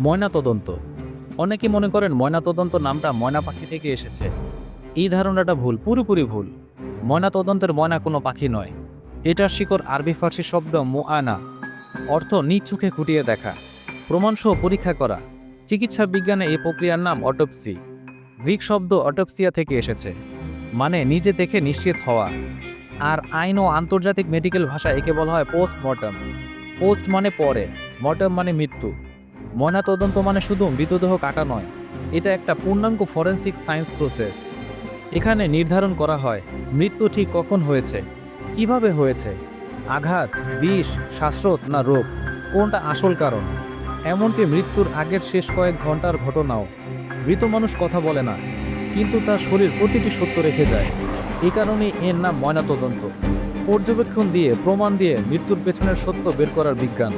ময়নাতদন্ত। অনেকে মনে করেন ময়নাতদন্ত নামটা ময়না পাখি থেকে এসেছে। এই ধারণাটা ভুল, পুরোপুরি ভুল। ময়নাতদন্তের ময়না কোনো পাখি নয়। এটার শিকড় আরবি ফার্সি শব্দ মুআনা, অর্থ নিজ চোখে খুঁটিয়ে দেখা, প্রমাণসহ পরীক্ষা করা। চিকিৎসা বিজ্ঞানে এই প্রক্রিয়ার নাম অটোপসি। গ্রিক শব্দ অটোপসিয়া থেকে এসেছে, মানে নিজে দেখে নিশ্চিত হওয়া। আর আইন ও আন্তর্জাতিক মেডিকেল ভাষায় একে বলা হয় পোস্টমর্টম। পোস্ট মানে পরে, মর্টম মানে মৃত্যু। ময়নাতদন্ত মানে শুধু মৃতদেহ কাটা নয়, এটা একটা পূর্ণাঙ্গ ফরেনসিক সায়েন্স প্রসেস। এখানে নির্ধারণ করা হয় মৃত্যু ঠিক কখন হয়েছে, কিভাবে হয়েছে, আঘাত, বিষ, শ্বাসরোধ না রোগ, কোনটা আসল কারণ। এমনকি মৃত্যুর আগের শেষ কয়েক ঘন্টার ঘটনাও। মৃত মানুষ কথা বলে না, কিন্তু তার শরীর প্রতিটি সত্য রেখে যায়। এই কারণেই এর নাম ময়নাতদন্ত। পর্যবেক্ষণ দিয়ে, প্রমাণ দিয়ে মৃত্যুর পেছনের সত্য বের করার বিজ্ঞান।